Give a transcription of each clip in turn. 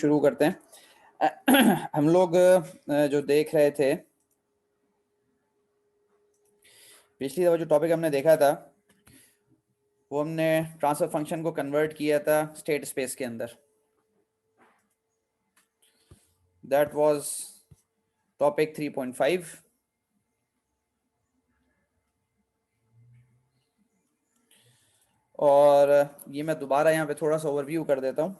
शुरू करते हैं। हम लोग जो देख रहे थे, पिछली दफा जो टॉपिक हमने देखा था वो हमने ट्रांसफर फंक्शन को कन्वर्ट किया था स्टेट स्पेस के अंदर। That was topic 3.5। और ये मैं दोबारा यहाँ पे थोड़ा सा ओवरव्यू कर देता हूँ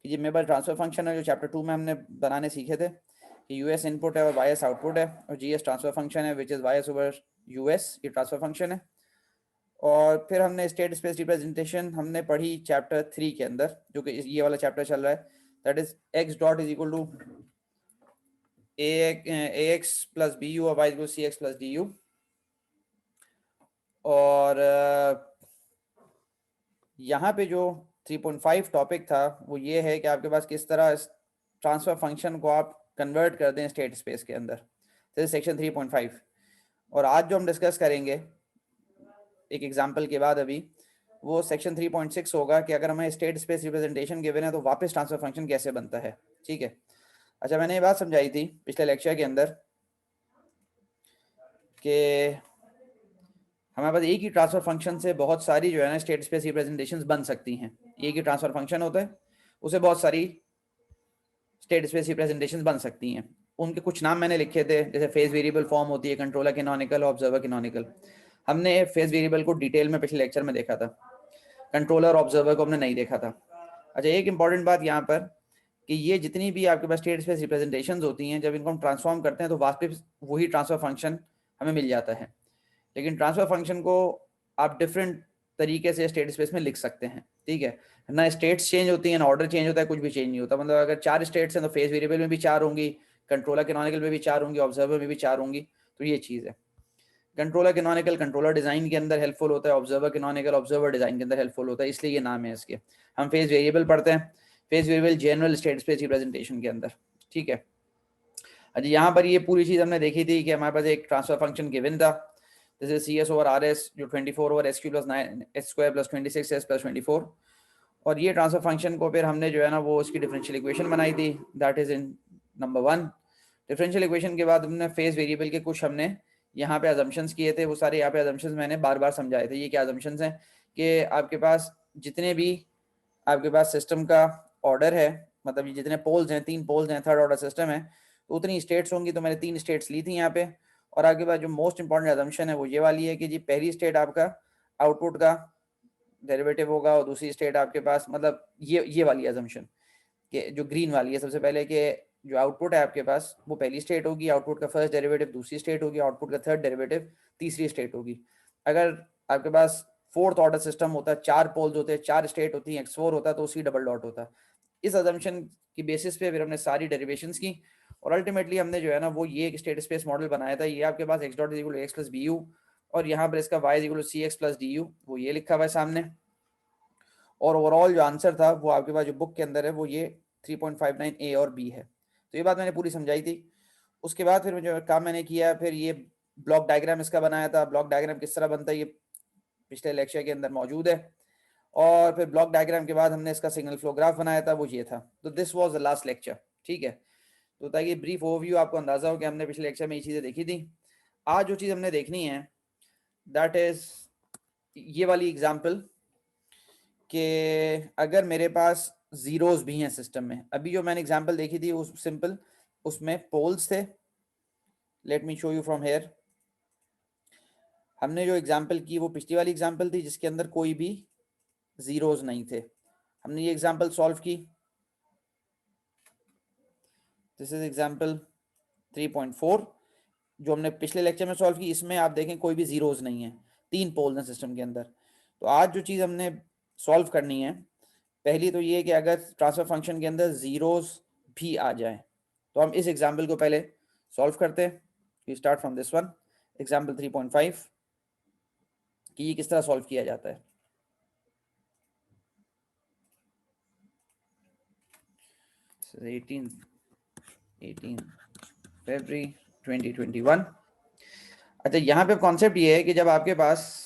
कि ये मेरे पास ट्रांसफर फंक्शन है जो चैप्टर 2 में हमने बनाने सीखे थे कि यूएस इनपुट है और वाईएस आउटपुट है, और जीएस ट्रांसफर फंक्शन है which is YS over US, ये ट्रांसफर फंक्शन है। और फिर हमने स्टेट स्पेस रिप्रेजेंटेशन हमने पढ़ी चैप्टर 3 के अंदर, जो कि ये वाला चैप्टर चल रहा है, that is x dot is equal to a x plus b u और y equal c x plus d u. और यहाँ पे जो 3.5 टॉपिक था वो ये है कि आपके पास किस तरह ट्रांसफर फंक्शन को आप कन्वर्ट कर दें स्टेट स्पेस के अंदर। This is section 3.5। और आज जो हम डिस्कस करेंगे एक एग्जांपल के बाद अभी, वो सेक्शन 3.6 होगा कि अगर हमें स्टेट स्पेस रिप्रेजेंटेशन गिवन है तो वापस ट्रांसफर फंक्शन कैसे बनता है। ठीक है, अच्छा मैंने ये बात समझाई थी पिछले लेक्चर के अंदर कि हमारे पास एक ही ट्रांसफर फंक्शन से बहुत सारी जो है ना स्टेट स्पेस रिप्रेजेंटेशंस बन सकती हैं। एक ही ट्रांसफर फंक्शन होता है, उसे बहुत सारी स्टेट स्पेस रिप्रेजेंटेशंस बन सकती हैं। उनके कुछ नाम मैंने लिखे थे, जैसे फेज वेरिएबल फॉर्म होती है, कंट्रोलर कैनोनिकल, ऑब्जर्वर कैनोनिकल। हमने फेज वेरिएबल को डिटेल में पिछले लेक्चर में देखा था, कंट्रोलर ऑब्जर्वर को हमने नहीं देखा था। अच्छा, एक इंपॉर्टेंट बात यहाँ पर कि ये जितनी भी आपके पास स्टेट स्पेस रिप्रेजेंटेशंस होती हैं, जब इनको हम ट्रांसफॉर्म करते हैं तो वापस वही ट्रांसफर फंक्शन हमें मिल जाता है। लेकिन ट्रांसफर फंक्शन को आप डिफरेंट तरीके से स्टेट स्पेस में लिख सकते हैं। ठीक है ना, स्टेट्स चेंज होती हैं ना ऑर्डर चेंज होता है, कुछ भी चेंज नहीं होता। मतलब अगर 4 स्टेट्स हैं तो फेज वेरिएबल में भी 4 होंगी, कंट्रोलर कैनोनिकल में भी 4 होंगी, ऑब्जर्वर में भी 4 होंगी। तो ये चीज़ है। कंट्रोलर कैनोनिकल कंट्रोलर डिजाइन के अंदर हेल्पफुल होता है, ऑब्जर्वर कैनोनिकल ऑब्जर्वर डिजाइन के अंदर हेल्पफुल होता है, इसलिए ये नाम है इसके। हम फेज वेरिएबल पढ़ते हैं, phase variable general state space representation के अंदर। ठीक है, अच्छा यहाँ पर ये पूरी चीज हमने देखी थी कि हमारे पास एक ट्रांसफर फंक्शन गिवन था, जैसे c s over r s जो 24 over s cube plus 9 s square plus 26 s plus 24। और ये ट्रांसफर फंक्शन को फिर हमने जो है ना वो उसकी डिफरेंशियल इक्वेशन बनाई थी, that is in number 1। Differential equation के बाद हमने फेज वेरिएबल के कुछ हमने यहाँ पे अजम्पशंस किए थे, वो सारे यहाँ पे अजम्पशंस मैंने बार बार समझाए थे। ये क्या अजम्पशंस हैं कि आपके पास जितने भी आपके पास सिस्टम का ऑर्डर है, मतलब ये जितने पोल्स हैं, 3 पोल्स हैं, थर्ड ऑर्डर सिस्टम है, तो उतनी स्टेट्स होंगी। तो मैंने 3 स्टेट्स ली थी यहाँ पे। और आपके पास जो मोस्ट इंपॉर्टेंट अजम्पशन है वो ये वाली है कि जी पहली स्टेट आपका आउटपुट का डेरिवेटिव होगा, और दूसरी स्टेट आपके पास, मतलब ये वाली अजम्पशन कि जो ग्रीन वाली है, सबसे पहले कि जो आउटपुट है आपके पास वो पहली स्टेट होगी, आउटपुट का फर्स्ट डेरिवेटिव दूसरी स्टेट होगी, आउटपुट का थर्ड डेरिवेटिव तीसरी स्टेट होगी। अगर आपके पास फोर्थ ऑर्डर सिस्टम होता है, 4 पोल्स होते हैं, 4 स्टेट होती हैं, x4 होता है तो उसकी डबल डॉट होता है। इस अजम्पशन की बेसिस पे फिर हमने सारी डेरिवेशंस की, और अल्टीमेटली हमने जो है ना वो ये एक स्टेट स्पेस मॉडल बनाया था। ये आपके पास x dot is equal to x plus b u, और यहाँ पर इसका y is equal to c x plus d u, वो ये लिखा हुआ है सामने। और ओवरऑल जो आंसर था वो आपके पास जो बुक के अंदर है वो ये 3.59 ए और बी है। तो ये बात मैंने पूरी समझाई थी। उसके बाद फिर जो काम मैंने किया, फिर ये ब्लॉक डायग्राम इसका बनाया था। ब्लॉक डायग्राम किस तरह बनता है ये पिछले लेक्चर के अंदर मौजूद है। और फिर ब्लॉक डायग्राम के बाद हमने इसका सिग्नल फ्लो ग्राफ बनाया था, वो ये था। तो this was the last lecture. ठीक है, तो ताकि ब्रीफ ओवरव्यू आपको अंदाजा हो कि हमने पिछले लेक्चर में ये चीज़ें देखी थी। आज जो चीज़ हमने देखनी है दैट इज ये वाली एग्जाम्पल कि अगर मेरे पास जीरोस भी हैं सिस्टम में। अभी जो मैंने एग्जांपल देखी थी उस सिंपल, उसमें पोल्स थे। Let me show you from here. हमने जो एग्जांपल की वो पिछली वाली एग्जांपल थी जिसके अंदर कोई भी जीरोस नहीं थे। हमने ये एग्जांपल सॉल्व की, दिस इज एग्जांपल 3.4 जो हमने पिछले लेक्चर में सॉल्व की। इसमें आप देखें कोई भी जीरोस नहीं है, 3 पोल्स हैं सिस्टम के अंदर। तो आज जो चीज़ हमने सॉल्व करनी है, पहली तो ये कि अगर ट्रांसफर फंक्शन के अंदर जीरोस भी आ जाए तो हम इस एग्जाम्पल को पहले सॉल्व करते हैं। We start from this one, example 3.5 कि ये किस तरह सॉल्व किया जाता है। So 18 फरवरी 2021। अच्छा, यहाँ पे कॉन्सेप्ट ये है कि जब आपके पास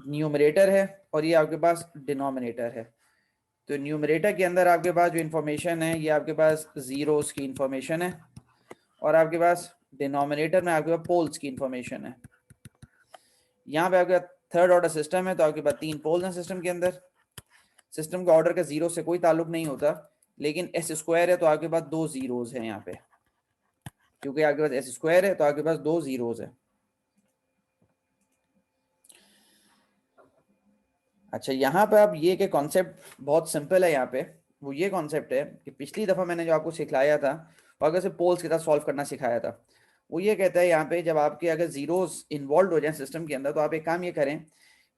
न्यूमरेटर है और ये आपके पास डिनोमिनेटर है, तो न्यूमरेटर के अंदर आपके पास जो इन्फॉर्मेशन है ये आपके पास जीरोस की इंफॉर्मेशन है और आपके पास डिनोमिनेटर में आपके पास पोल्स की इंफॉर्मेशन है। यहाँ पे आपके थर्ड ऑर्डर सिस्टम है तो आपके पास 3 पोल्स हैं सिस्टम के अंदर। सिस्टम का ऑर्डर का जीरो से कोई ताल्लुक नहीं होता, लेकिन एस स्क्वायर है तो आपके पास 2 जीरोस हैं यहाँ पे, क्योंकि आपके पास एस स्क्वायर है तो आपके पास 2 जीरोस है। अच्छा, यहाँ पे आप ये के कॉन्सेप्ट बहुत सिंपल है। यहाँ पे वो ये कॉन्सेप्ट है कि पिछली दफा मैंने जो आपको सिखाया था और अगर से पोल्स के साथ सॉल्व करना सिखाया था, वो ये कहता है यहाँ पे जब आपके अगर जीरोस इन्वॉल्व हो जाए सिस्टम के अंदर तो आप एक काम ये करें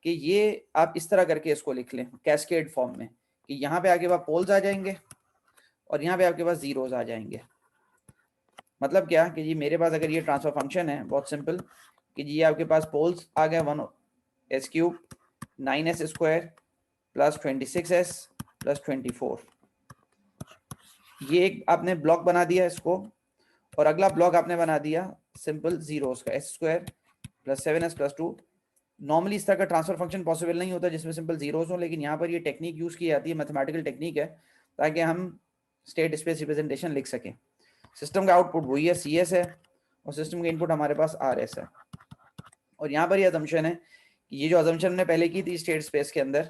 कि ये आप इस तरह करके इसको लिख लें कैस्केड फॉर्म में, कि यहाँ पे आपके पास पोल्स आ जाएंगे और यहाँ पे आपके पास जीरोस आ जाएंगे। मतलब क्या कि जी मेरे पास अगर ये ट्रांसफर फंक्शन है बहुत सिंपल कि जी आपके पास पोल्स आ गए 1s³ 9s² plus 26s plus 24, ये एक आपने ब्लॉक बना दिया इसको, और अगला ब्लॉक आपने बना दिया सिंपल जीरोस का s² plus 7s plus 2। Normally इस तरह का ट्रांसफर फंक्शन पॉसिबल नहीं होता जिसमें सिंपल जीरोस हो, लेकिन यहाँ पर ये टेक्निक यूज की जाती है, मैथमेटिकल टेक्निक है, ताकि हम स्टेट स्पेस रिप्रेजेंटेशन लिख सकें। सिस्टम का आउटपुट वही है CS है और सिस्टम का इनपुट हमारे पास RS है। और यहाँ पर ये अजम्पशन है कि ये जो अजम्पशन हमने पहले की थी स्टेट स्पेस के अंदर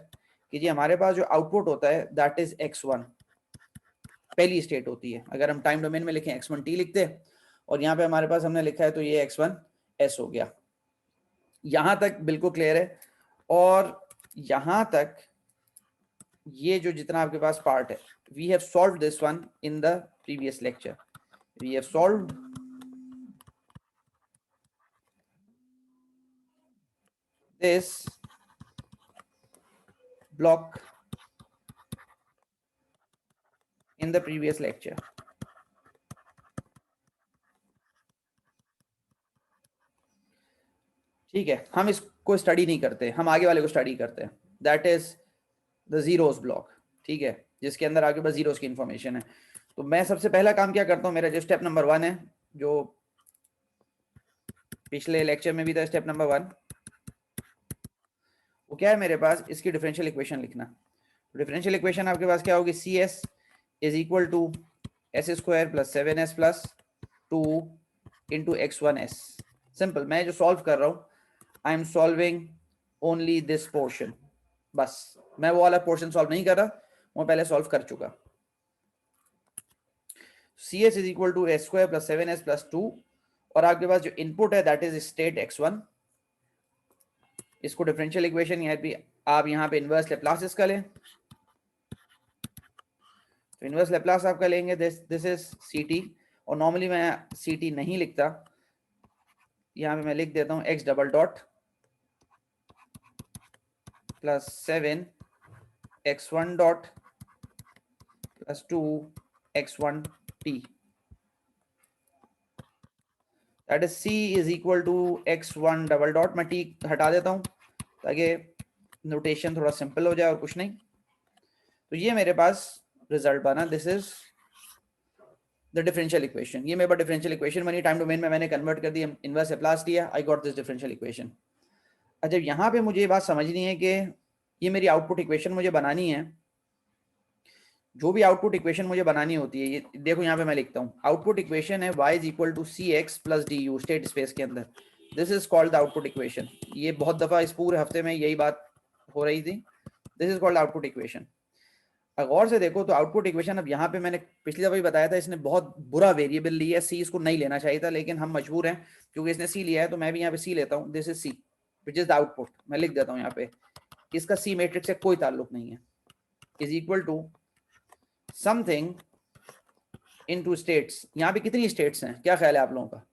कि जी हमारे पास जो आउटपुट होता है दैट इज x1, पहली स्टेट होती है। अगर हम टाइम डोमेन में लिखें x1t लिखते और यहाँ पे हमारे पास हमने लिखा है तो ये x1s हो गया। यहां तक बिल्कुल क्लियर है। और यहां तक ये जो जितना आपके पास पार्ट है, we have solved this one in the previous lecture. We have solved this block in the previous lecture। ठीक है, हम इसको स्टडी नहीं करते, हम आगे वाले को स्टडी करते हैं, that is the zeros block. ठीक है, जिसके अंदर आपके पास जीरोस की इंफॉर्मेशन है। तो मैं सबसे पहला काम क्या करता हूं, मेरा जो स्टेप नंबर 1 है, जो पिछले लेक्चर में भी था स्टेप नंबर 1, वो क्या है मेरे पास, इसकी डिफरेंशियल इक्वेशन लिखना। डिफरेंशियल इक्वेशन आपके पास क्या होगी, CS is equal to s² plus 7s plus 2 into x1s। Simple, मैं जो सॉल्व कर रहा हूं I am solving only this portion, बस मैं वो वाला पोर्शन सॉल्व नहीं कर रहा, वो पहले सॉल्व कर चुका। CS is equal to s² plus 7s plus 2 और आपके पास जो इनपुट है दैट इज स्टेट x1। इसको डिफरेंशियल इक्वेशन यहाँ पे आप यहाँ पे इनवर्स लेप्लास इसका लें, तो इनवर्स लेप्लास आपका लेंगे दिस इज CT। और नॉर्मली मैं CT नहीं लिखता, यहाँ पे मैं लिख देता हूँ x double dot plus 7 x1 dot plus 2 x1t, that is C is equal to x1 double dot, मैं t हटा देता हूँ ताकि नोटेशन थोड़ा सिंपल हो जाए और कुछ नहीं। तो ये मेरे पास रिजल्ट बना, this is the differential equation. ये मेरे पास डिफरेंशियल इक्वेशन बनी, टाइम डोमेन में मैंने कन्वर्ट कर दिया, इनवर्स लेप्लास लिया, I got this differential equation. अच्छा, यहाँ पे मुझे ये बात समझनी है कि ये मेरी आउटपुट इक्वेशन मुझे बनानी है। जो भी आउटपुट इक्वेशन मुझे बनानी होती है, ये देखो यहाँ पे मैं लिखता हूँ आउटपुट इक्वेशन है y is equal to CX plus DU state space के अंदर, this is called the output equation. ये बहुत दफा इस पूरे हफ्ते में यही बात हो रही थी, this is called output equation. गौर से देखो तो आउटपुट इक्वेशन, अब यहाँ पे मैंने पिछली दफा भी बताया था, इसने बहुत बुरा वेरिएबल लिया है, C इसको नहीं लेना चाहिए था, लेकिन हम मजबूर हैं क्योंकि इसने C लिया है, तो मैं भी यहाँ पे C लेता हूँ। This is C which is the output, मैं लिख देता हूँ यहाँ पे, इसका C मैट्रिक्स से कोई ताल्लुक नहीं है, is equal to something into states. यहाँ पे कितनी स्टेट्स हैं, क्या ख्याल है आप लोगों का?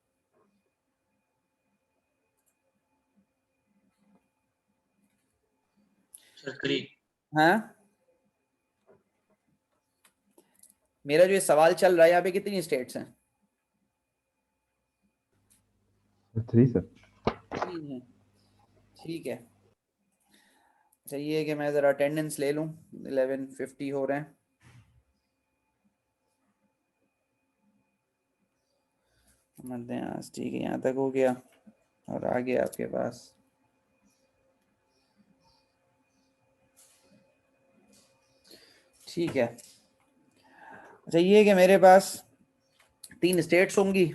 हाँ, मेरा जो ये सवाल चल रहा है, यहाँ पे कितनी स्टेट्स हैं? 3 सर। 3 है, ठीक है। चाहिए है कि मैं जरा अटेंडेंस ले लूं, 11:50 हो रहे हैं। मध्यान्ह, ठीक है, यहाँ तक हो गया और आगे आपके पास ठीक है। अच्छा ये है कि मेरे पास 3 स्टेट्स होंगी,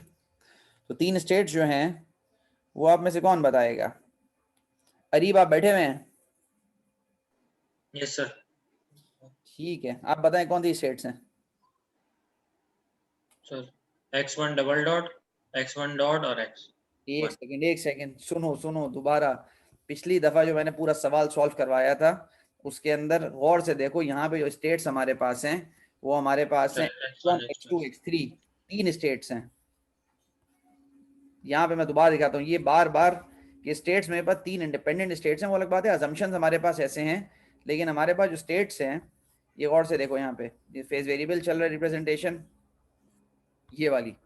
तो 3 स्टेट्स जो हैं वो आप में से कौन बताएगा? अरीब आप बैठे हुए हैं? Yes sir. ठीक है, आप बताएं कौन सी स्टेट्स हैं? Sir x1 double dot, x1 dot और x। एक सेकंड सुनो सुनो दोबारा। पिछली दफा जो मैंने पूरा सवाल सॉल्व करवाया था उसके अंदर गौर से देखो, यहाँ पे जो स्टेट्स हमारे पास हैं वो हमारे पास हैं x1 x1 x2 x2 x3, 3 states हैं। यहाँ पे मैं दोबारा दिखाता हूँ, ये बार बार कि स्टेट्स मेरे पास 3 इंडिपेंडेंट स्टेट्स हैं, वो अलग बात है, अजम्पशंस हमारे पास ऐसे हैं, लेकिन हमारे पास जो स्टेट्स हैं ये गौर से देखो, यहाँ पे ये फेज वेरिएबल चल रहा है रिप्रेजेंटेशन ये वाली।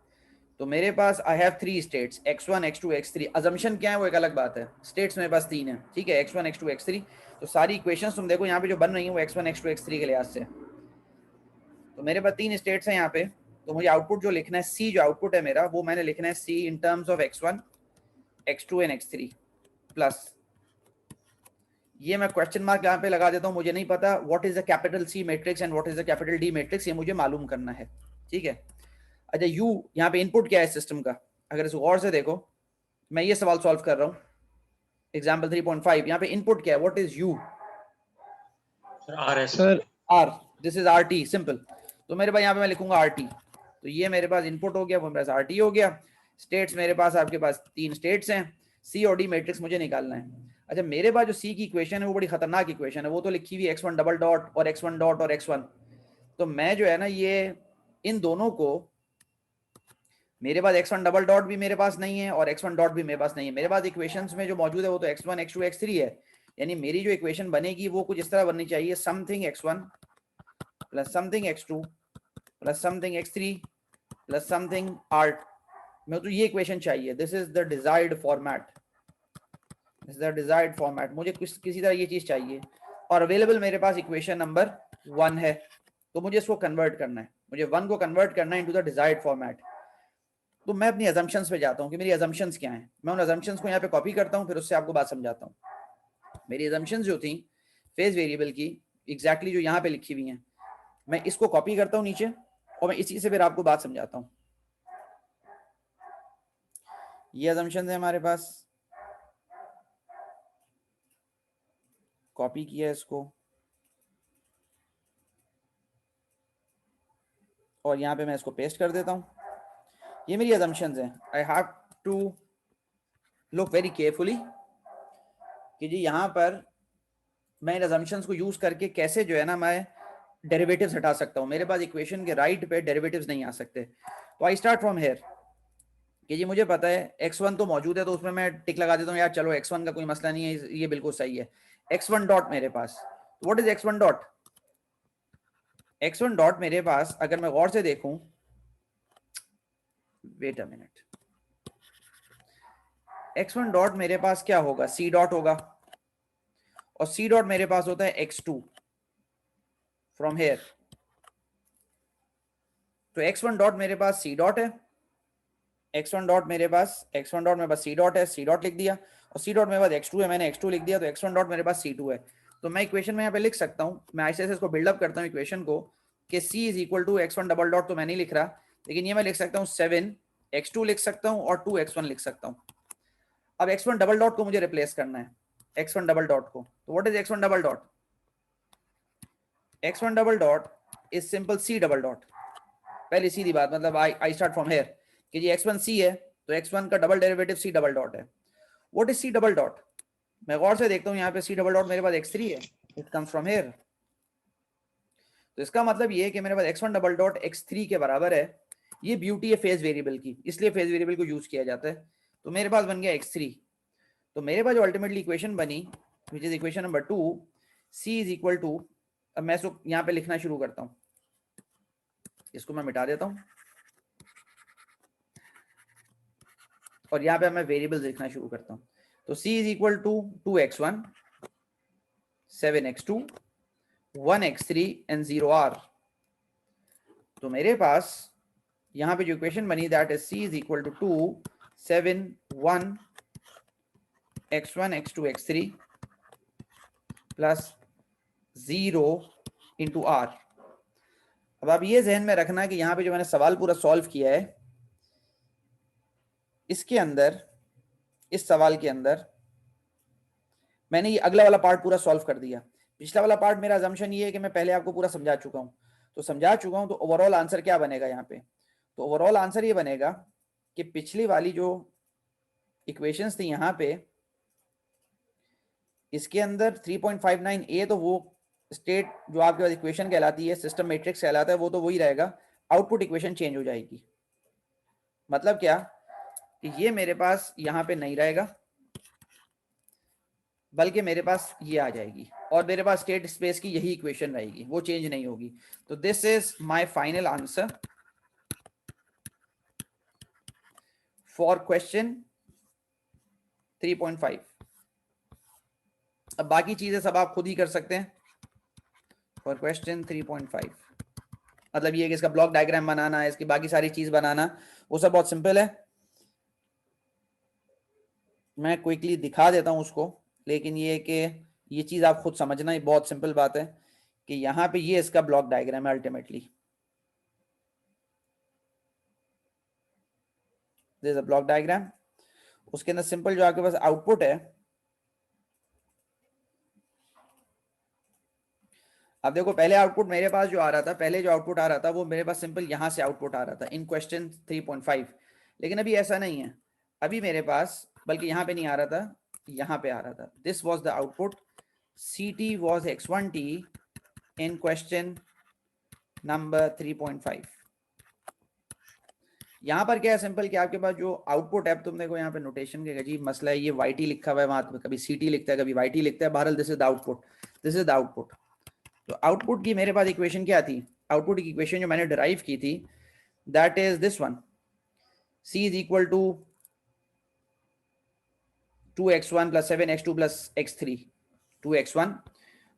तो मेरे पास I have 3 states x1 x2 x3। Assumption क्या है वो एक अलग बात है, स्टेट्स मेरे पास 3 है, ठीक है, x1 x2 x3। तो सारी इक्वेशंस तुम देखो यहाँ पे जो बन रही हैं वो x1 x2 x3 के लिहाज से। तो मेरे पास 3 स्टेट्स हैं यहाँ पे, तो मुझे आउटपुट जो लिखना है, c जो आउटपुट है मेरा वो मैंने लिखना है c in terms of x1 x2 and x3 plus, ये मैं क्वेश्चन मार्क यहाँ पे लगा देता हूँ, मुझे नहीं पता what is the capital C matrix and what is the capital D matrix, ये मुझे मालूम करना है, ठीक है। अच्छा u यहाँ पे इनपुट क्या है सिस्टम का, अगर इसको गौर से देखो, मैं ये सवाल सॉल्व कर रहा हूँ एग्जाम्पल 3.5, यहाँ पे इनपुट क्या है, what is u? Sir r है sir r, this is rt simple. तो मेरे पास यहाँ पे मैं लिखूंगा rt, तो ये मेरे पास इनपुट हो गया, वो मेरे पास rt हो गया। स्टेट्स मेरे पास, आपके पास 3 स्टेट्स हैं, c और d मैट्रिक्स मुझे निकालना है। अच्छा मेरे पास जो c की इक्वेशन है वो बड़ी खतरनाक इक्वेशन है, वो तो लिखी हुई x1 डबल डॉट और x1 डॉट और x1। तो मैं जो है ना ये इन दोनों को, मेरे पास x1 डबल डॉट भी मेरे पास नहीं है और x1 डॉट भी मेरे पास नहीं है, मेरे पास इक्वेशंस में जो मौजूद है वो तो x1 x2 x3 है, यानी मेरी जो इक्वेशन बनेगी वो कुछ इस तरह बननी चाहिए, something x1 plus something x2 plus something x3 plus something r। मैं तो ये इक्वेशन चाहिए, this is the desired format, this is the desired format, मुझे किसी तरह ये चीज चाहिए। और अवेलेबल मेरे पास इक्वेशन नंबर 1 है, तो मुझे इसको कन्वर्ट करना है, मुझे 1 को कन्वर्ट करना है इनटू द डिजायर्ड फॉर्मेट। तो मैं अपनी अजम्पशंस पे जाता हूँ कि मेरी अजम्पशंस क्या हैं, मैं उन अजम्पशंस को यहाँ पे कॉपी करता हूँ, फिर उससे आपको बात समझाता हूँ। मेरी अजम्पशंस जो थी फेज वेरिएबल की एग्जैक्टली जो यहाँ पे लिखी हुई हैं, मैं इसको कॉपी करता हूँ नीचे और मैं इसी से फिर आपको बात समझाता हूँ। ये अजम्पशंस है हमारे पास, कॉपी किया है इसको और यहाँ पे मैं इसको पेस्ट कर देता हूँ। ये मेरी अजम्पशंस हैं, I have to look very carefully कि जी यहाँ पर मैं इन अजम्पशंस को यूज करके कैसे जो है ना मैं डेरिवेटिव्स हटा सकता हूँ। मेरे पास इक्वेशन के राइट पे डेरिवेटिव्स नहीं आ सकते, तो आई स्टार्ट फ्रॉम हेयर कि जी मुझे पता है x1 तो मौजूद है, तो उसमें मैं टिक लगा देता हूँ, यार चलो x1 का कोई मसला नहीं है, ये बिल्कुल सही है। x1 डॉट मेरे पास, what is x1 dot? x1 dot मेरे पास अगर मैं गौर से देखूं, wait a minute, x1 dot मेरे पास क्या होगा, c डॉट होगा, और c डॉट मेरे पास होता है x2 फ्रॉम हेयर। तो x1 डॉट मेरे पास c डॉट है, x1 डॉट मेरे पास c डॉट है, c डॉट लिख दिया, और c डॉट मेरे पास x2 है, मैंने x2 लिख दिया, तो x1 डॉट मेरे पास c2 है। तो मैं इक्वेशन में यहाँ पे लिख सकता हूँ, मैं ऐसे ऐसे इसको बिल्डअप करता हूँ इक्वेशन को कि c is equal to x1 double dot, तो मैं नहीं लिख रहा, लेकिन ये मैं लिख सकता हूँ 7 x2 लिख सकता हूँ और 2 x1 लिख सकता हूँ। अब x1 डबल डॉट को मुझे रिप्लेस करना है, x1 डबल डॉट को, तो what is x1 double dot? x1 double dot is simple c double dot, पहली सीधी बात, मतलब आई स्टार्ट फ्रॉम हेयर कि जी x1 c है, तो x1 का double derivative c double dot है। What is c double dot? मैं गौर से देखता हूँ यहाँ पे c डबल डॉट मेरे पास x3 है, इट कम्स फ्रॉम हेयर, तो इसका मतलब ये है कि मेरे पास x1 डबल डॉट x3 के बराबर है। ये ब्यूटी है फेज वेरिएबल की, इसलिए फेज वेरिएबल को यूज किया जाता है। तो मेरे पास बन गया x3, तो मेरे पास जो अल्टीमेटली इक्वेशन बनी which is equation number 2, c is equal to, अब मैं इसको यहाँ पे लिखना शुरू करता हूँ, इसको मैं मिटा देता हूँ और यहाँ पे मैं वेरिएबल्स लिखना शुरू करता हूँ। तो c is equal to 2x1 7x2 1x3 and 0r। तो मेरे पास यहाँ पे जो इक्वेशन बनी that is c is equal to 2 7 1 x1 x2 x3 plus 0 into r। अब आप ये जहन में रखना कि यहाँ पे जो मैंने सवाल पूरा सॉल्व किया है, इसके अंदर, इस सवाल के अंदर मैंने ये अगला वाला पार्ट पूरा सॉल्व कर दिया। पिछला वाला पार्ट मेरा अजम्पशन ये है कि मैं पहले आपको पूरा समझा चुका हूँ, तो समझा चुका हूँ, तो ओवरऑल आंसर क्या बनेगा यहाँ पे? तो ओवरऑल आंसर ये बनेगा कि पिछली वाली जो इक्वेशंस थी यहाँ पे, इसके अंदर 3.59 तो वो स्टेट जो आपके पास इक्वेशन कहलाती है, सिस्टम मैट्रिक्स कहलाता है, वो तो वही रहेगा, आउटपुट इक्वेशन चेंज हो जाएगी। मतलब क्या कि ये मेरे पास यहाँ पे नहीं रहेगा, बल्कि मेरे पास ये आ जाएगी और मेरे पास स्टेट स्पेस की यही इक्वेशन रहेगी, वो चेंज नहीं होगी। तो this is my final answer for question 3.5। अब बाकी चीजें सब आप खुद ही कर सकते हैं फॉर क्वेश्चन 3.5। मतलब ये कि इसका ब्लॉक डायग्राम बनाना है, इसकी बाकी सारी चीज बनाना, वो सब बहुत सिंपल है। मैं क्विकली दिखा देता हूं उसको, लेकिन ये कि ये चीज आप खुद समझना, ये बहुत सिंपल बात है कि यहाँ पे ये इसका ब्लॉक डायग्राम है ultimately. This a block diagram. उसके अंदर सिंपल जो आपके पास आउटपुट है, अब देखो पहले आउटपुट मेरे पास जो आ रहा था, पहले जो आउटपुट आ रहा था वो मेरे पास सिंपल यहां से आउटपुट आ रहा था इन क्वेश्चन 3.5। लेकिन अभी ऐसा नहीं है, अभी मेरे पास बल्कि यहाँ पे नहीं आ रहा था, यहाँ पे आ रहा था। This was the output, ct was x1t in question number 3.5। यहाँ पर क्या है सिंपल कि आपके पास जो आउटपुट है, तुम देखो यहाँ पे नोटेशन के अजीब मसला है, ये yt लिखा हुआ है वहां पे, कभी ct लिखता है कभी yt लिखता है, बहरहाल this is the output, this is the output. तो आउटपुट की मेरे पास इक्वेशन क्या थी? आउटपुट की इक्वेशन जो मैंने डिराइव की थी, that is this one, c is equal to 2x1 plus 7x2 plus x3, 2x1।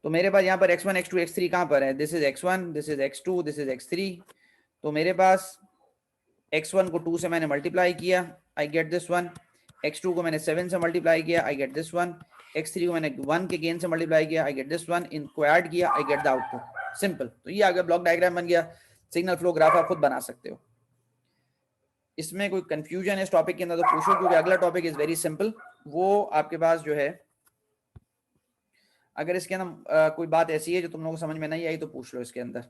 तो मेरे पास यहाँ पर x1 x2 x3 कहाँ पर है? This is x1, this is x2, this is x3। तो मेरे पास x1 को 2 से मैंने मल्टीप्लाई किया, I get this one. x2 को मैंने 7 से मल्टीप्लाई किया, I get this one. x3 को मैंने 1 के गेन से मल्टीप्लाई किया, आई गेट दिस वन। इनको ऐड किया, I get the output. Simple. तो ये आगे ब्लॉक डायग्राम बन गया। सिग्नल फ्लो ग्राफ आप खुद बना सकते हो। इसमें कोई कंफ्यूजन है इस टॉपिक के अंदर तो पूछो, क्योंकि अगला टॉपिक इज वेरी सिंपल। वो आपके पास जो है, अगर इसके अंदर कोई बात ऐसी है जो तुम लोगों को समझ में नहीं आई तो पूछ लो इसके अंदर,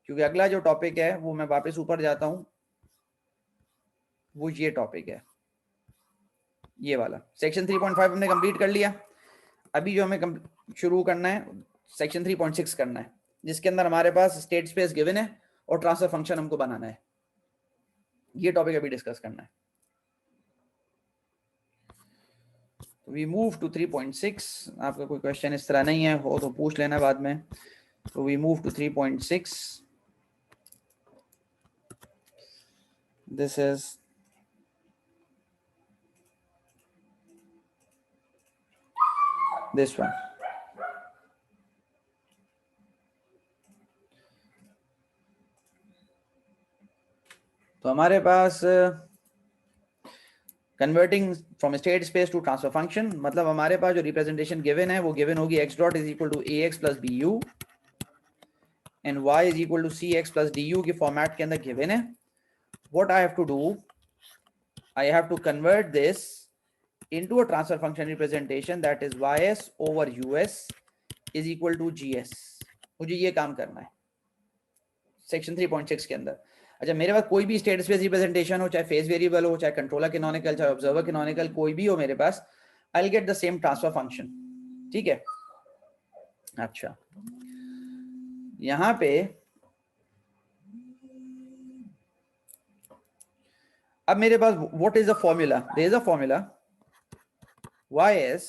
क्योंकि अगला जो टॉपिक है वो, मैं वापस ऊपर जाता हूं, वो ये टॉपिक है, ये वाला। सेक्शन 3.5 हमने कंप्लीट कर लिया। अभी जो हमें शुरू करना है, सेक्शन 3.6 करना है, जिसके अंदर हमारे पास स्टेट स्पेस गिवन है और ट्रांसफर फंक्शन हमको बनाना है। ये टॉपिक अभी डिस्कस करना है। We move to 3.6। आपका कोई क्वेश्चन इस तरह नहीं है, हो तो पूछ लेना बाद में। तो we move to 3.6। This is this one. तो हमारे पास converting from state space to transfer function, मतलब हमारे पास जो रिप्रेजेंटेशन गिवन है वो गिवन होगी x dot is equal to ax plus bu and y is equal to cx plus du के फॉर्मेट के अंदर गिवन है। What I have to do, I have to convert this into a transfer function representation that is ys over us is equal to gs। मुझे ये काम करना है section 3.6 के अंदर। अच्छा, मेरे पास कोई भी स्टेट स्पेस रिप्रेजेंटेशन हो, चाहे फेज वेरिएबल हो, चाहे कंट्रोलर कैनोनिकल, चाहे ऑब्जर्वर कैनोनिकल, कोई भी हो मेरे पास, I will get the same transfer function. ठीक है। अच्छा, यहां पे अब मेरे पास what is the formula, there is a formula ys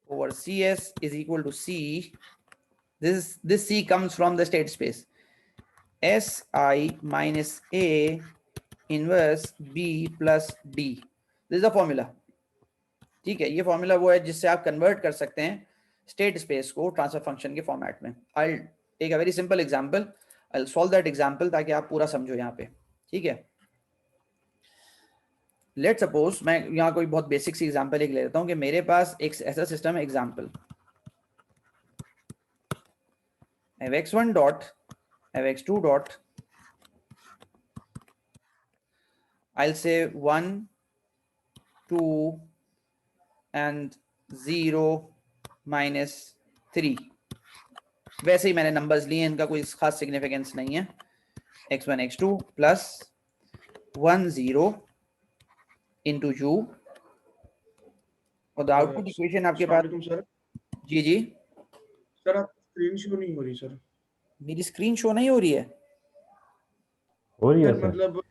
over cs is equal to c, this c comes from the state space, si minus a inverse b plus d, this is the formula। ठीक है, ये formula वो है जिससे आप convert कर सकते हैं स्टेट स्पेस को ट्रांसफर फंक्शन के फॉर्मेट में। I take a very simple example, I will solve that example ताकि आप पूरा समझो यहाँ पे। ठीक है, लेट सपोज मैं यहाँ कोई बहुत बेसिक सी एग्जांपल एक ले लेता हूँ कि मेरे पास एक ऐसा सिस्टम है, example I have x1 dot, I have x2 dot, I'll say 1, 2 and 0 minus 3. वैसे ही मैंने नंबर्स लिए, इनका कोई खास सिग्निफिकेंस नहीं है. x1 x2 plus 1 0 into u और द आउटपुट इक्वेशन आपके पास. सर जी जी सर आप स्क्रीन शो नहीं हो रही सर. मेरी स्क्रीन शो नहीं हो रही है. हो रही है सर सर. मतलब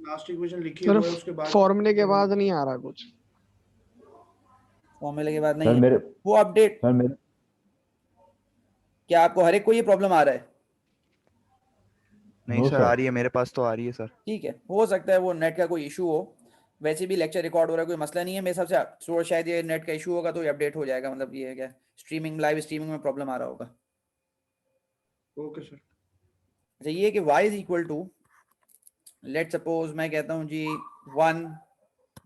लास्ट इक्वेशन लिखी हुई है सर उसके बाद फॉर्मूले के बाद नहीं आ रहा कुछ. फॉर्मूले के बाद सर नहीं है मेरे वो अपडेट. सर मेरे क्या आपको हर एक को ये प्रॉब्लम आ रहा है? नहीं नो सर, सर. आ रही है, मेरे पास तो आ रही है सर. ठीक है, हो सकता है वो नेट का कोई इशू हो. वैसे भी लेक्चर रिकॉर्ड हो रहा है, कोई मसला नहीं है मेरे हिसाब से. तो शायद ये नेट का इशू होगा तो ये अपडेट हो जाएगा. मतलब ये है क्या, स्ट्रीमिंग, लाइव स्ट्रीमिंग में प्रॉब्लम आ रहा होगा. Okay sir. अच्छा, ये कि y is equal to, let suppose मैं कहता हूँ जी 1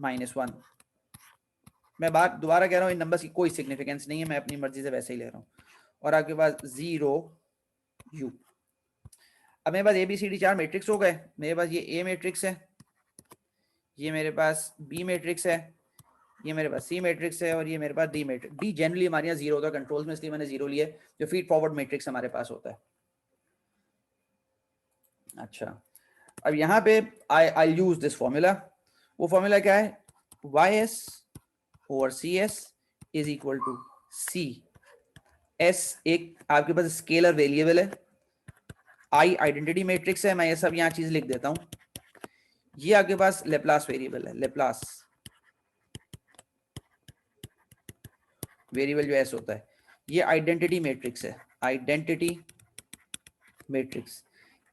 माइनस 1. मैं बात दोबारा कह रहा हूँ, इन नंबर्स की कोई सिग्निफिकेंस नहीं है, मैं अपनी मर्जी से वैसे ही ले रहा हूँ. और आपके पास 0 u. अब मेरे पास ABCD 4 मैट्रिक्स हो गए. मेरे पास ये A मैट्रिक्स है, ये मेरे पास B मैट्रिक्स है, ये मेरे पास C मैट्रिक्स है और ये मेरे पास D मैट्रिक्स. D जनरली हमारे यहाँ 0 होता है कंट्रोल्स में, इसलिए मैंने 0 लिया, जो फीड फॉरवर्ड मैट्रिक्स हमारे पास होता है. अच्छा, अब यहाँ पे आई यूज दिस फॉर्मूला. वो फॉर्मूला क्या है? ys over cs is equal to c. s एक आपके पास स्केलर वेरिएबल है, i आइडेंटिटी मैट्रिक्स है. मैं ये सब यहाँ चीज लिख देता हूँ. ये आपके पास लेप्लास वेरिएबल है. लेप्लास वेरिएबल जो s होता है, ये आइडेंटिटी मैट्रिक्स है. आइडेंटिटी मैट्रिक्स,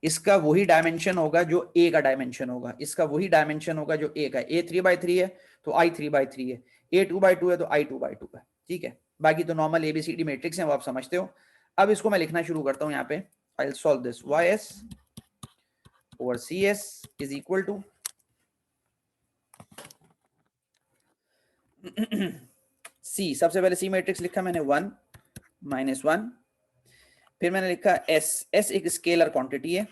इसका वही डायमेंशन होगा जो A का डायमेंशन होगा. इसका वही डायमेंशन होगा जो A का है. A 3/3 है तो I 3/3 है. A 2/2 है तो I 2/2 है. ठीक है, बाकी तो नॉर्मल ABCD मैट्रिक्स हैं, वो आप समझते हो. अब इसको मैं लिखना शुरू करता हूं यहाँ पे. I will solve this. ys over cs is equal to C. सबसे पहले C मैट्रिक्स लिखा मैंने 1 माइनस 1. फिर मैंने लिखा s. s एक स्केलर क्वांटिटी है.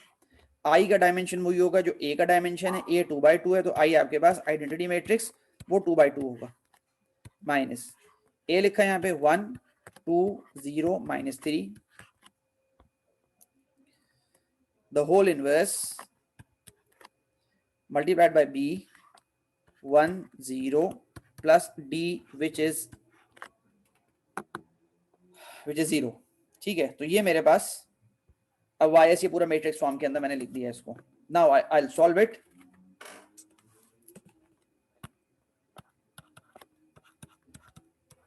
I का डायमेंशन वही होगा जो A का डायमेंशन है. A 2/2 है तो I आपके पास आइडेंटिटी मैट्रिक्स वो 2/2 होगा. माइनस A लिखा यहाँ पे 1 2 0 minus 3 the whole inverse multiplied by B 1 0 plus D which is 0. ठीक है, तो ये मेरे पास अब ys ये पूरा मैट्रिक्स फॉर्म के अंदर मैंने लिख दिया इसको. Now I will solve it.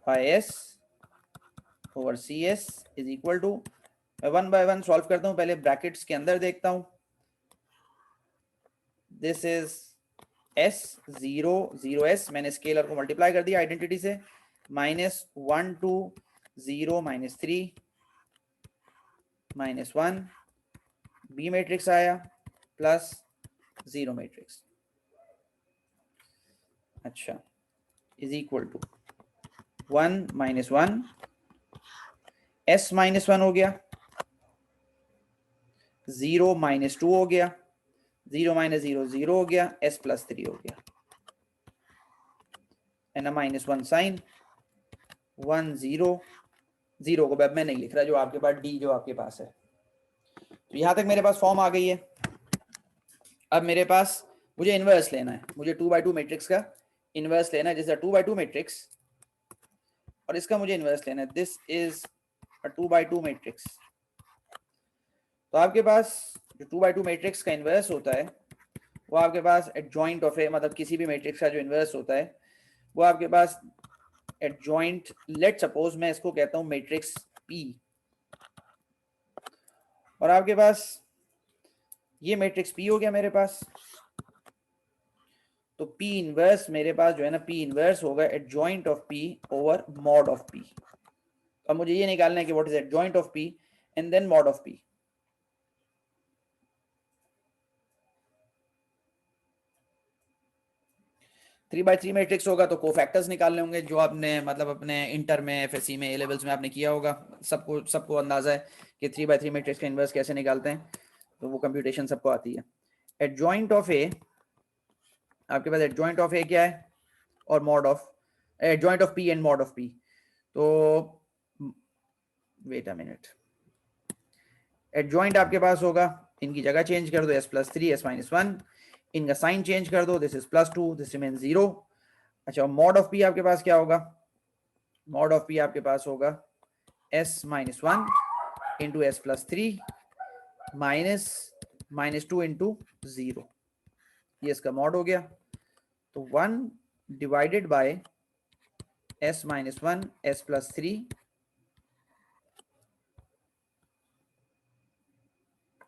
ys over cs is equal to, मैं 1 बाय 1 सॉल्व करता हूं. पहले ब्रैकेट्स के अंदर देखता हूं. This is s 0 0 s. मैंने स्केलर को मल्टीप्लाई कर दिया आइडेंटिटी से. Minus 1 2 0 minus 3 minus 1 B matrix आया प्लस 0 मैट्रिक्स. अच्छा, is equal to 1 minus 1 s minus 1 हो गया, 0 माइनस 2 हो गया, 0 माइनस 0 0 हो गया, s प्लस 3 हो गया. एंड माइनस 1 साइन 1 0 0 को अब मैं नहीं लिख रहा, जो आपके पास D जो आपके पास है. तो यहां तक मेरे पास फॉर्म आ गई है. अब मेरे पास मुझे इनवर्स लेना है. मुझे 2/2 मैट्रिक्स का इनवर्स लेना है. जैसे 2/2 मैट्रिक्स और इसका मुझे इनवर्स लेना है. This is a 2/2 matrix. तो आपके पास जो 2/2 मैट्रिक्स का इनवर्स होता है वो आपके पास एडजॉइंट ऑफ ए, मतलब किसी भी मैट्रिक्स का जो इनवर्स होता है वो आपके पास एडजॉइंट, लेट सपोज मैं इसको कहता हूं मैट्रिक्स P, और आपके पास ये मैट्रिक्स P हो गया मेरे पास. तो P इनवर्स मेरे पास जो है ना, P इनवर्स होगा adjoint of P over mod of P. अब मुझे ये निकालना है कि what is adjoint of P and then mod of P. 3x3 matrix होगा तो कोफैक्टर्स निकालने होंगे, जो आपने मतलब अपने इंटर में, एफएससी में, ए लेवल्स में आपने किया होगा। सबको अंदाजा है कि 3x3 मैट्रिक्स का इन्वर्स कैसे निकालते हैं, तो वो कंप्यूटेशन सबको आती है। एडजॉइंट ऑफ ए, आपके पास एडजॉइंट ऑफ ए क्या है, और mod of adjoint of P and mod of P. तो वेट अ मिनट, एडजॉइंट आपके पास होगा, इनकी जगह चेंज कर दो, s+3 s-1, इनका साइन चेंज कर दो, दिस इज +2, दिस रिमेन 0। अच्छा, मॉड ऑफ पी आपके पास क्या होगा, मॉड ऑफ पी आपके पास होगा s-1 इंटू s+3 -2 इंटू 0, ये इसका मॉड हो गया। तो 1 डिवाइडेड बाय s-1 s+3,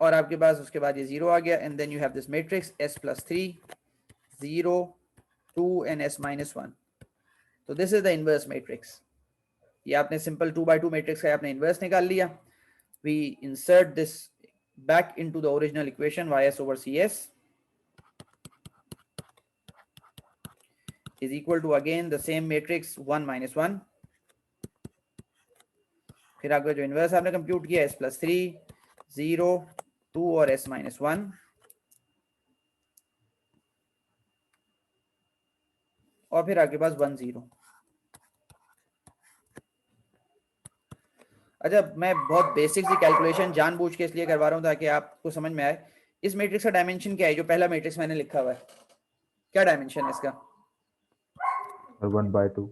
और आपके पास उसके बाद ये 0 आ गया, and then you have this matrix s+3 0 2 and s-1। तो this is the inverse matrix. ये आपने सिंपल 2x2 मैट्रिक्स का आपने इनवर्स निकाल लिया। We insert this back into the original equation, ys over cs is equal to again the same matrix 1 - 1। फिर आपका जो इनवर्स आपने कंप्यूट किया s+3 0 2 और s-1, और फिर आपके पास 1 0। अच्छा, मैं बहुत बेसिक सी कैलकुलेशन जानबूझ के इसलिए करवा रहा हूँ ताकि आपको समझ में आए। इस मैट्रिक्स का डायमेंशन क्या है, जो पहला मैट्रिक्स मैंने लिखा हुआ है, क्या डायमेंशन है इसका? 1/2।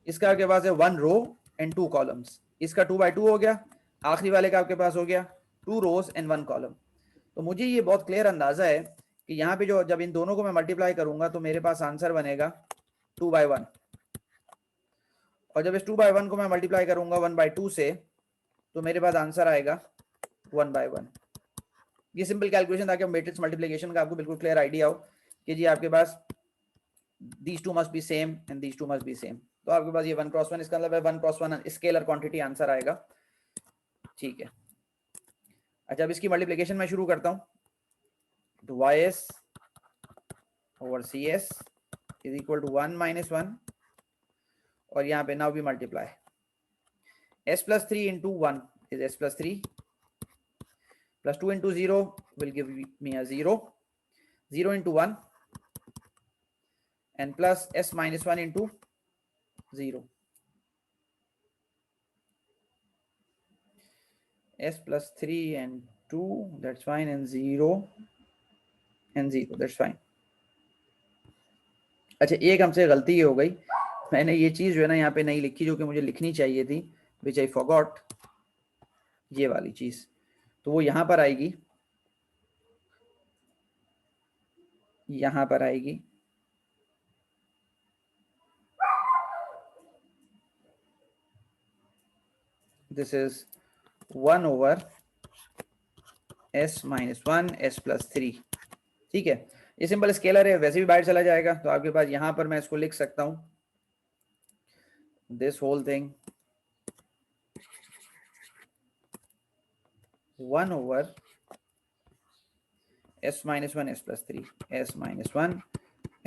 इसका आपके पास है 1 रो एंड 2 कॉलम्स, इसका 2x2 हो गया, आखिरी वाले का आपके पास हो गया 2 रोज एंड 1 कॉलम। तो मुझे ये बहुत क्लियर अंदाजा है कि यहाँ पे जो जब इन दोनों को मैं मल्टीप्लाई करूंगा तो मेरे पास आंसर बनेगा 2/1, और जब इस 2/1 को मैं मल्टीप्लाई करूंगा 1/2 से तो मेरे पास आंसर आएगा 1/1। ये सिंपल कैलकुलेशन ताकि मैट्रिक्स मल्टीप्लिकेशन का आपको बिल्कुल क्लियर आइडिया हो कि जी आपके पास these two must be same and these two must be same। तो आपके पास ये 1 क्रॉस 1, इसका मतलब है 1 क्रॉस 1 स्केलर क्वांटिटी आंसर आएगा, ठीक है। अच्छा, अब इसकी मल्टीप्लिकेशन मैं शुरू करता हूँ। तो ys over cs is equal to 1 - 1, और यहाँ पे now we multiply s+3 into 1 is s+3 plus 2 into 0 will give me a 0, 0 into 1 and plus s-1 into 0, s+3 and 2, that's fine, and 0 and 0, that's fine। अच्छा, एक हमसे गलती ये हो गई, मैंने ये चीज जो है ना यहाँ पे नहीं लिखी जो कि मुझे लिखनी चाहिए थी, which I forgot, ये वाली चीज। तो वो यहाँ पर आएगी, यहाँ पर आएगी, this is 1 over s-1 s+3, ठीक है। ये सिंपल स्केलर है, वैसे भी बाहर चला जाएगा, तो आपके पास यहाँ पर मैं इसको लिख सकता हूँ, this whole thing 1 over s-1 s+3 s-1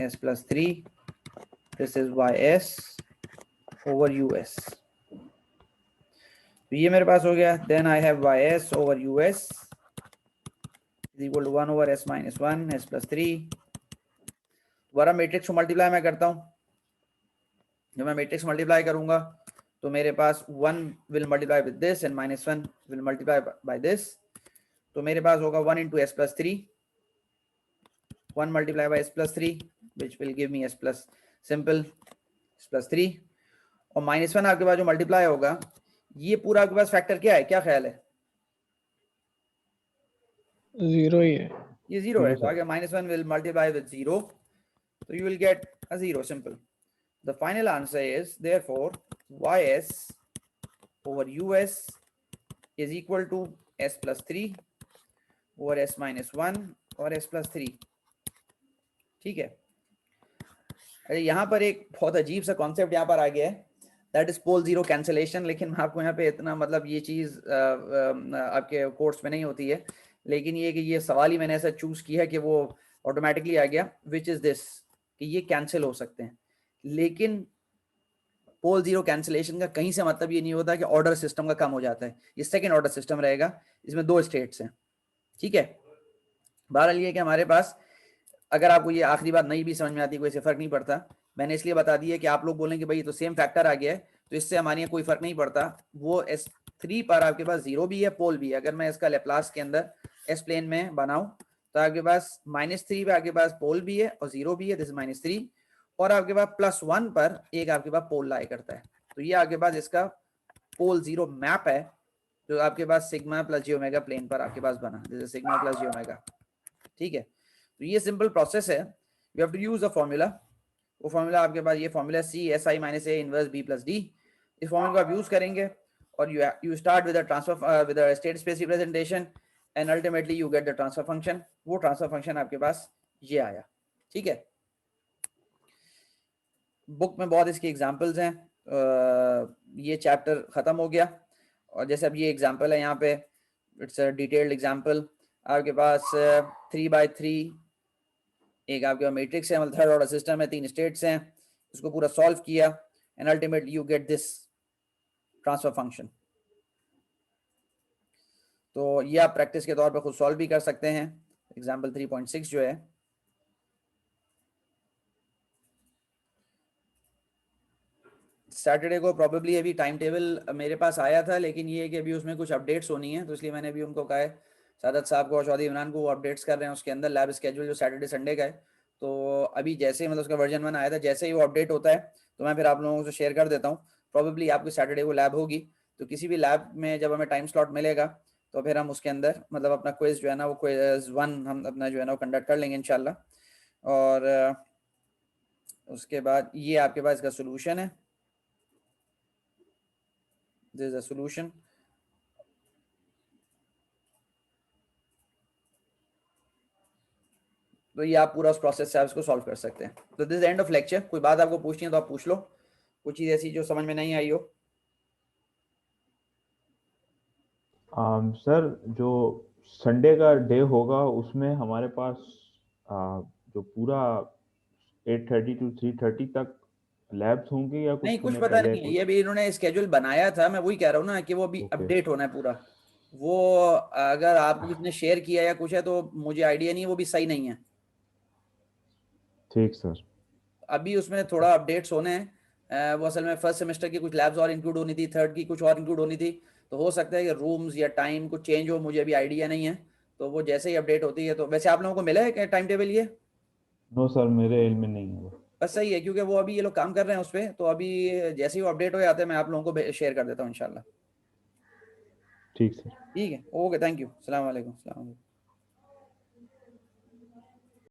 s+3, this is ys over us, तो ये मेरे पास हो गया। then I have ys over us is equal to 1 over s-1 s+3। दोबारा मैट्रिक्स को मल्टीप्लाई मैं करता हूँ, जब मैं मैट्रिक्स मल्टीप्लाई करूंगा तो मेरे पास 1 will multiply with this and -1 will multiply by this, तो मेरे पास होगा 1 into s+3, 1 multiply by s+3 which will give me simple s+3, और -1 आपके पास जो मल्टीप्लाई होगा, ये पूरा आपके पास फैक्टर क्या है, क्या ख्याल है? 0 ही है। ये 0 है, तो आगे -1 will multiply with 0, so you will get a 0, simple। The final answer is therefore ys over us is equal to s+3 over s-1 और s+3, ठीक है। अरे यहाँ पर एक बहुत अजीब सा कॉन्सेप्ट यहाँ पर आ गया है, that is pole zero cancellation. लेकिन मैं आपको यहाँ पे इतना मतलब ये चीज आपके कोर्स में नहीं होती है, लेकिन ये कि ये सवाल ही मैंने ऐसा चूज किया कि वो ऑटोमेटिकली आ गया, विच इज दिस कि ये कैंसिल हो सकते हैं, लेकिन पोल जीरो कैंसिलेशन का कहीं से मतलब ये नहीं होता कि ऑर्डर सिस्टम का कम हो जाता है। ये सेकंड ऑर्डर सिस्टम रहेगा, इसमें 2 स्टेट्स हैं, ठीक है। बहरहाल ये कि हमारे पास, अगर आपको ये आखिरी बात नहीं भी समझ में आती, कोई से फर्क नहीं पड़ता, मैंने इसलिए बता दी है कि आप लोग बोलेंगे भाई तो सेम फैक्टर आ गया है, तो इससे हमारे यहाँ कोई फर्क नहीं पड़ता। वो S3 पर आपके पास जीरो भी है, पोल भी है। अगर मैं इसका लेप्लास के अंदर एस प्लेन में बनाऊं तो आपके पास -3 पे आपके पास पोल भी है और जीरो भी है, दिस -3, और आपके पास +1 पर एक आपके पास पोल लाई करता है। तो ये आपके पास इसका पोल जीरो मैप है जो आपके पास सिग्मा प्लस जी ओमेगा प्लेन पर आपके पास बना, जैसे सिग्मा प्लस जी ओमेगा, ठीक है। तो ये सिंपल प्रोसेस है, you have to use a formula. वो फॉर्मूला आपके पास ये formula CSI - A inverse B + D, इस फॉर्मूला को आप यूज करेंगे और you start with a transfer with a state space representation and ultimately you get the transfer function. वो ट्रांसफर फंक्शन आपके पास ये आया, ठीक है। बुक में बहुत इसके एग्जांपल्स हैं। ये चैप्टर खत्म हो गया और जैसे अब ये एग्जांपल है यहाँ पे, इट्स अ डिटेल्ड एग्जांपल। आपके पास 3x3 एक आपके पास मैट्रिक्स है, मतलब थर्ड ऑर्डर सिस्टम है, 3 स्टेट्स हैं, इसको पूरा सॉल्व किया and ultimately you get this transfer function. तो ये आप प्रैक्टिस के तौर पे खुद सॉल्व भी कर सकते हैं। एग्जांपल 3.6 जो है, सैटरडे को प्रॉबेबली अभी टाइम टेबल मेरे पास आया था, लेकिन ये है कि अभी उसमें कुछ अपडेट्स होनी है, तो इसलिए मैंने अभी उनको कहा है, सादत साहब को और चौधरी इमरान को, वो अपडेट्स कर रहे हैं उसके अंदर लैब स्केड्यूल जो सैटरडे संडे का है। तो अभी जैसे ही मतलब उसका वर्जन 1 आया था, जैसे ही वो अपडेट होता है तो मैं फिर आप लोगों से शेयर कर देता हूँ। प्रॉबेबली आपकी सैटरडे को लैब होगी, तो किसी भी लैब में जब हमें टाइम स्लॉट मिलेगा तो फिर हम उसके अंदर मतलब अपना क्विज जो है ना, वो क्विज 1 हम अपना जो है ना वो कंडक्ट कर लेंगे इंशाल्लाह। और उसके बाद ये आपके पास इसका सोल्यूशन है, दिस इज अ सोल्यूशन। तो ये आप पूरा उस प्रोसेस से आप इसको सॉल्व कर सकते हैं। तो दिस एंड ऑफ लेक्चर। कोई बात आपको पूछनी है तो आप पूछ लो, कुछ चीज ऐसी जो समझ में नहीं आई हो। सर जो संडे का डे होगा उसमें हमारे पास जो पूरा 8:30 to 3:30 तक लैब्स होंगे या नहीं, कुछ कुछ उन्हें पता पहले नहीं है, ये भी इन्होंने स्केड्यूल बनाया था, मैं वही कह रहा हूँ ना कि वो अभी ओके अपडेट होना है पूरा। वो अगर आपको किसी ने शेयर किया या कुछ है तो मुझे आइडिया नहीं है, वो भी सही नहीं है। ठीक सर। अभी उसमें थोड़ा अपडेट्स होने हैं। वो असल में फर्स्ट सेमेस्टर की कुछ लैब्स और इंक्लूड होनी थी, थर्ड की कुछ और इंक्लूड होनी थी, तो हो सकता है कि रूम्स या टाइम कुछ चेंज हो, मुझे अभी आइडिया नहीं है। तो वो जैसे ही अपडेट होती है तो वैसे आप लोगों को मिला है क्या टाइम टेबल ये? नो सर, मेरे इल्म में नहीं है वो। बस सही है, क्योंकि वो अभी ये लोग काम कर रहे हैं उस पर, तो अभी जैसे ही वो अपडेट हो जाते हैं मैं आप लोगों को शेयर कर देता हूँ इंशाल्लाह। ठीक सर। ठीक है, ओके, थैंक यू, अस्सलाम वालेकुम।